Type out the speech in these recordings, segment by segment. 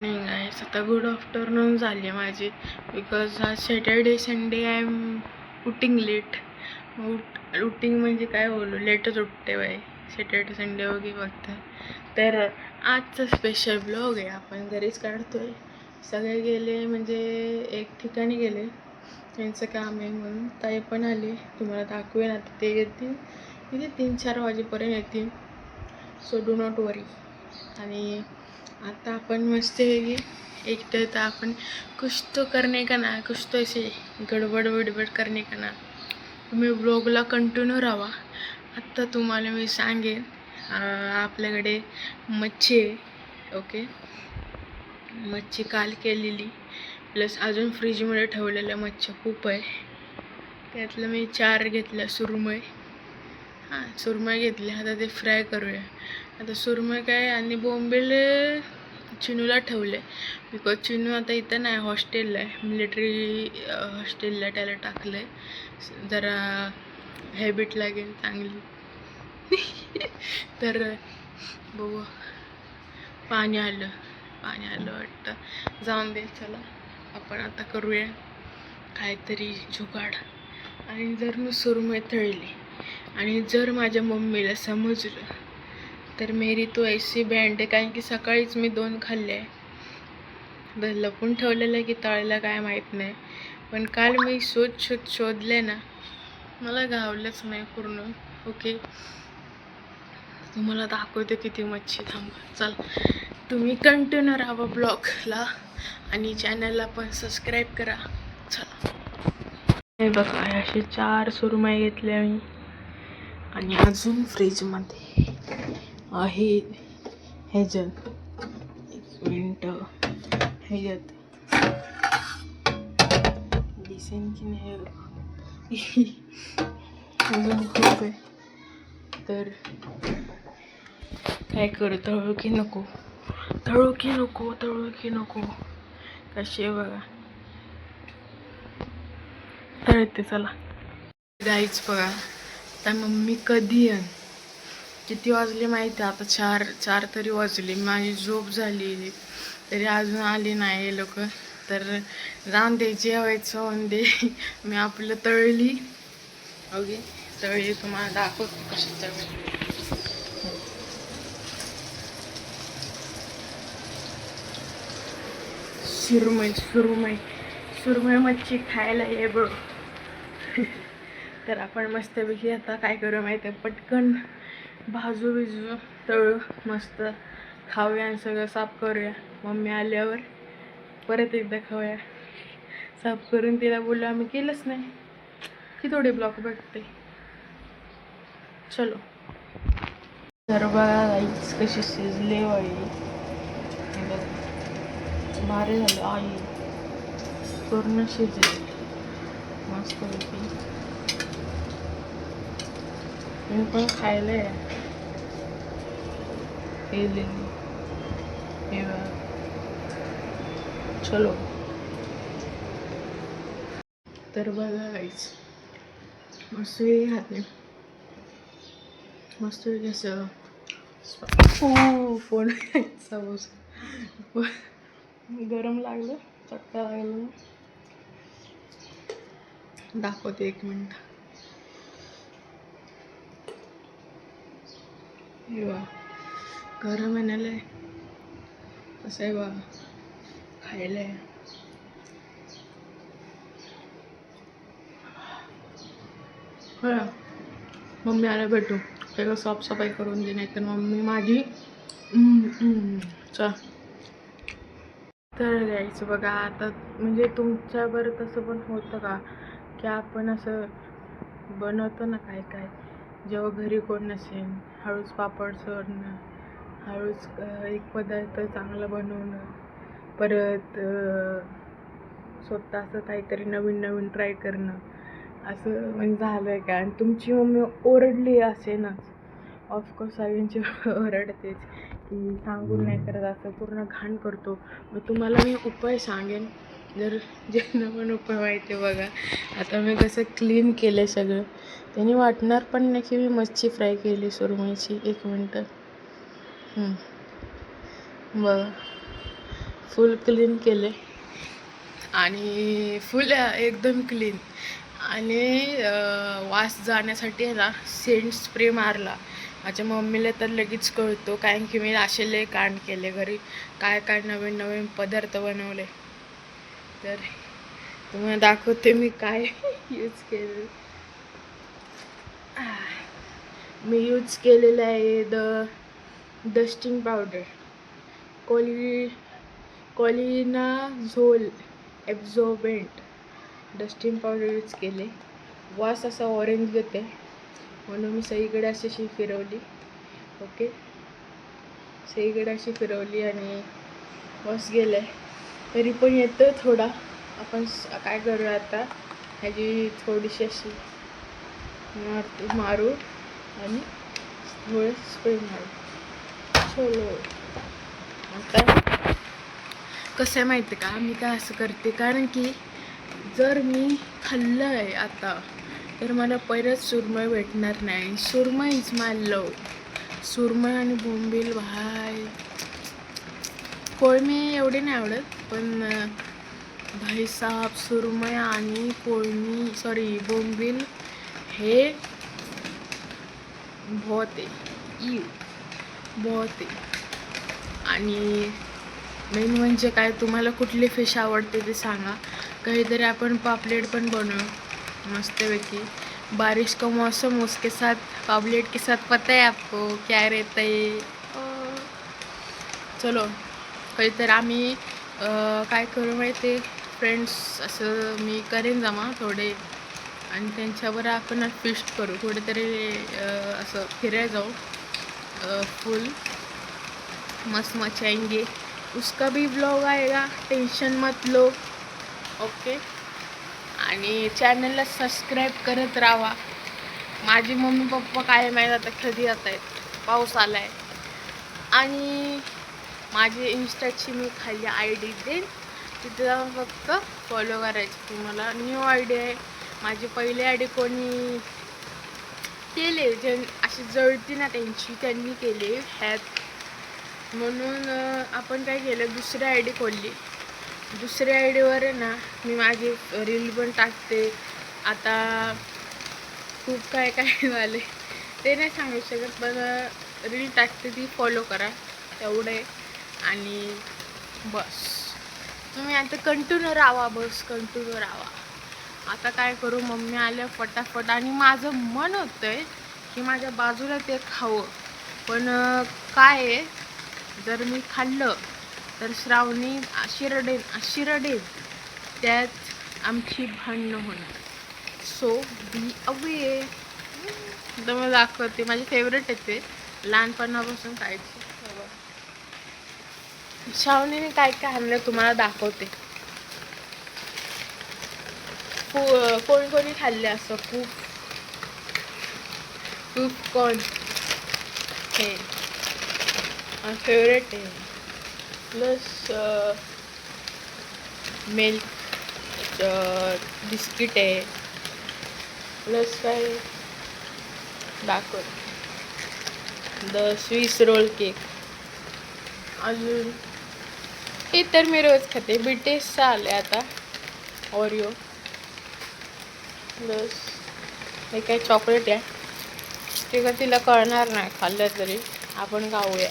नाही गाईस, आता good afternoon झाली माझी बिकॉज आज Saturday Sunday I am outing late. Outing म्हणजे काय बोलू, लेटच उठते बाई. सॅटर्डे संडे वगैरे फक्त. तर आजचा स्पेशल ब्लॉग आहे, आपण घरीच काढतोय. सगळे गेले म्हणजे एक ठिकाणी गेले, त्यांचं काम आहे म्हणून. ताई पण आली, तुम्हाला दाखवेन आता. ते येतील म्हणजे 3-4 वाजेपर्यंत येतील, सो डू नॉट वरी. आणि आता आपण मस्त एक तर आपण कुछ तो करने का ना, कुछ तो ऐसे गडबड वडबड करने का ना. तुम्ही ब्लॉगला कंटिन्यू राहा. आत्ता तुम्हाला मी सांगेन, आपल्याकडे मच्छी आहे. ओके, मच्छी काल केलेली, प्लस अजून फ्रीजमध्ये ठेवलेल्या मच्छी खूप आहे. त्यातलं मी 4 घेतल्या सुरमई. सुरमई घेतली, आता ते फ्राय करूया. आता सुरमई काय आणि बोंबील चिनूला ठेवले, बिकॉज चिनू आता इथं नाही, हॉस्टेलला आहे, मिलिटरी हॉस्टेलला त्याला टाकलं आहे. जरा हॅबिट लागेल चांगली. तर बघू, पाणी आलं वाटतं. जाऊन दे, चला आपण आता करूया काहीतरी जुगाड. आणि जर मी सुरमई तळली आणि जर माझ्या मम्मीला समजलं तर मेरी तो ऐसी बँड आहे. कारण की सकाळीच मी 2 खाल्ले आहे. लपून ठेवलेलं आहे की तळायला काय माहीत नाही, पण काल मी शोधले ना, मला गावलंच नाही पूर्ण. ओके, तुम्हाला दाखवते किती मच्छी. थांबा, चल तुम्ही कंटिन्यू राहा ब्लॉगला आणि चॅनलला पण सबस्क्राईब करा. चला, हे बघा, असे 4 सुरमई घेतल्या मी. आणि अजून फ्रीजमध्ये आहे ह्याच्यात, एक मिनटं, ह्याच्यात दिसेन की नाही अजून खूप आहे. तर काय करू, तळू की नको कसे बघा तळते. चला गाईच बघा, आता मम्मी कधी येईन. किती वाजले माहिती आहे आता? 4 तरी वाजले. माझी झोप झाली तरी अजून आली नाही हे लोक. तर जाऊन दे, जेवायचं होऊन दे. मी आपलं तळली. ओके, तळली, तुम्हाला दाखवतो कशी तळली. सुरमई मच्छी खायला ये बघ. तर आपण मस्तपैकी आता काय करू माहिती आहे, पटकन भाजू तळू, मस्त खाऊया आणि सगळं साफ करूया. मम्मी आल्यावर परत एकदा खाऊया. साफ करून तिला बोललो आम्ही केलंच नाही की थोडे ब्लॉक भेटते. चलो. तर बघा राईस कशी शिजले वाई, भारी झालं. आई पूर्ण शिजले मस्तपैकी. मी पण खायला केलेली. चलो. तर बघा गाईस, मस्त खाते, मस्त कसं फोन गरम लागलं, चटका लागलं. दाखवते, एक मिनिट. हे बघा, गरम येण्याला कसं आहे बघा, खायला आहे. मम्मी आल्या भेटू, त्याला साफसफाई करून दे, नाही तर मम्मी माझी चल. तर घ्यायचं बघा आता, म्हणजे तुमच्यावर तसं पण होतं का की आपण असं बनवतो ना काय जेव्हा घरी कोण नसेल, हळूच पापड सोडणं, हळूच एक पदार्थ चांगला बनवणं, परत स्वतः असं काहीतरी नवीन ट्राय करणं, असं म्हणजे झालं आहे का? आणि तुमची मम्मी ओरडली असेनच, ऑफकोर्स सगळ्यांची ओरडतेच की सांगून नाही करत, असं पूर्ण घाण करतो. मग तुम्हाला मी उपाय सांगेन, जर ज्यांना पण उपाय माहिती आहे बघा. आता मी कसं क्लीन केलं सगळं, त्यांनी वाटणार पण नाही की मी मच्छी फ्राय केली सुरमईची. 1 मिनटं बघा, फुल क्लीन केले आणि फुल एकदम क्लीन. आणि वास जाण्यासाठी आहे ना सेंट स्प्रे मारला. माझ्या मम्मीला तर लगेच कळतो, कारण की मी असे लय कांड केले घरी, काय काय नवीन नवीन पदार्थ बनवले. तर तुम्हाला दाखवते मी काय यूज केलं. मी यूज केलेलं आहे डस्टिंग पावडर, कोलिनाझोल ॲब्झॉर्बंट डस्टिंग पावडर यूज केले. वास असा ऑरेंज येते म्हणून मी सगळीकडे अशी फिरवली. ओके, सगळीकडे अशी फिरवली आणि वास गेलाय, तरी पण येतं थोडा. आपण काय करूया आता, ह्याची थोडीशी अशी मारू आणि थोडं स्प्रे मारू. चलो, आता कसं आहे माहिती का, मी काय असं करते, कारण की जर मी खाल्लं आहे आता तर मला परत सुरमई भेटणार नाही. सुरमई इज माय लव. सुरमई आणि बोंबील भाई. कोळमी एवढी नाही आवडत, पण भाईसाब सुरमई आणि बोंबील हे बहुत आहे, बहुत आहे. आणि मेन म्हणजे काय, तुम्हाला कुठली फिश आवडते ते सांगा. काहीतरी आपण पापलेट पण बनवू मस्तपैकी. बारिश का मौसम, उसके साथ पापलेट के साथ पता है आपको क्या रहता है. चलो, काहीतरी आम्ही काय करू माहिती आहे फ्रेंड्स, असं मी करेन जमा थोडे आणि त्यांच्यावर आपण फिस्ट करू कुठेतरी, असं फिरायला जाऊ. फुल मस्त मचाएंगे. उसका भी ब्लॉग आएगा, टेंशन मत लो. ओके, आणि चॅनलला सबस्क्राईब करत राहा. माझी मम्मी पप्पा काय माहीत आता कधी येत आहेत, पाऊस आला आहे. आणि माझी इंस्टाची मी खाली ID देईन, तिथे जाऊन फक्त फॉलो करायचं. तुम्हाला न्यू ID आहे. माझी पहिली ID कोणी केले, जे अशी जळती ना त्यांनी केले ह्यात, म्हणून आपण काय केलं, दुसरी ID खोलली. दुसऱ्या आयडीवर आहे ना मी माझी रील पण टाकते. आता खूप काय काय झाले ते नाही सांगू शकत, पण रील टाकते, ती फॉलो करा तेवढे. आणि बस तुम्ही आता कंटिन्यू राहा, कंटिन्यू राहा. आता काय करू, मम्मी आल्या फटाफट, आणि माझं मन होतंय की माझ्या बाजूला ते खावं, पण काय आहे, जर मी खाल्लं तर श्रावणी अशी रडेल, त्यात आमची भांडणं होणार. So be away. तर मी दाखवते, माझी फेवरेट आहे ते, लहानपणापासून खायची. श्रावणीने काय काय आणलं तुम्हाला दाखवते. कोणी कोणी खाल्ले असं खूप कॉर्न हे फेवरेट आहे. प्लस मिल्क बिस्किट आहे. प्लस काय दाखव, स्विस रोल केक. अजून हे तर मी रोज खाते, BTSचा आले आता ओरिओ. प्लस हे काय चॉकलेट आहे, ते का तिला कळणार नाही, खाल्लं तरी आपण खाऊया.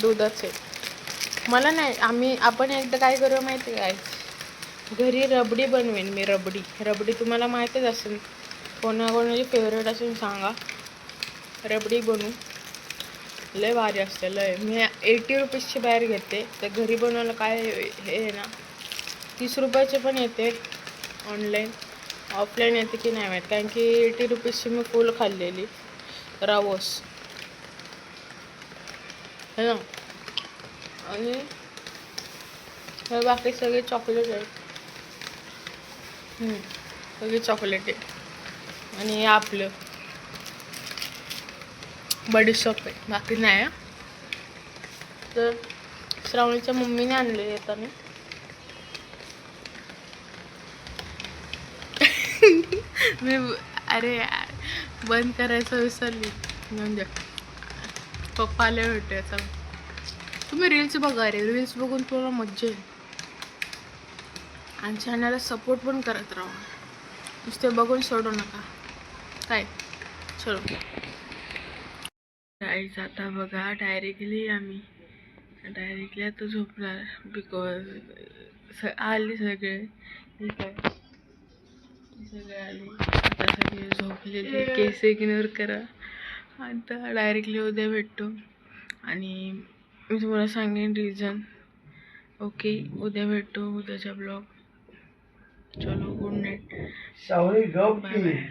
दूधच आहे. मला नाही, आपण एकदा काय करू माहिती काय, घरी रबडी बनवेन मी. रबडी तुम्हाला माहितीच असेल, कोणाकोणाची फेवरेट असेल सांगा. रबडी बनवू, लय भारी असते लय. मी 80 रुपीजची बाहेर घेते, तर घरी बनवायला काय हे आहे ना, 30 रुपयाचे पण येते ऑनलाईन. ऑफलाईन येते की नाही माहीत, कारण की 80 रुपीजची मी फुल खाल्लेली रावस है ना. आणि हे बाकी सगळे चॉकलेट आहेत, सगळे चॉकलेट आहे. आणि हे आपलं बडीशॉप आहे, बाकी नाही. तर श्रावणीच्या मम्मीने आणले येताना. मी अरे बंद करायचं विसरली, म्हणजे पप्पा आले होते. तुम्ही रील्स बघा रे, रील्स बघून तुम्हाला मज्जा येईल आणि चॅनलला सपोर्ट पण करत राहा. नुसते बघून सोडू नका. काय चलो गाईज, आता बघा डायरेक्टली आता झोपणार. बिकॉज आले सगळे, ठीक आहे, सगळे आले आता, सगळे झोपलेले. केस इग्नोर करा. आता डायरेक्टली उद्या भेटतो आणि मी तुम्हाला सांगेन रिझन. ओके, उद्या भेटतो, उद्याचा ब्लॉग. चलो, good night, bye bye.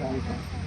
Thank you.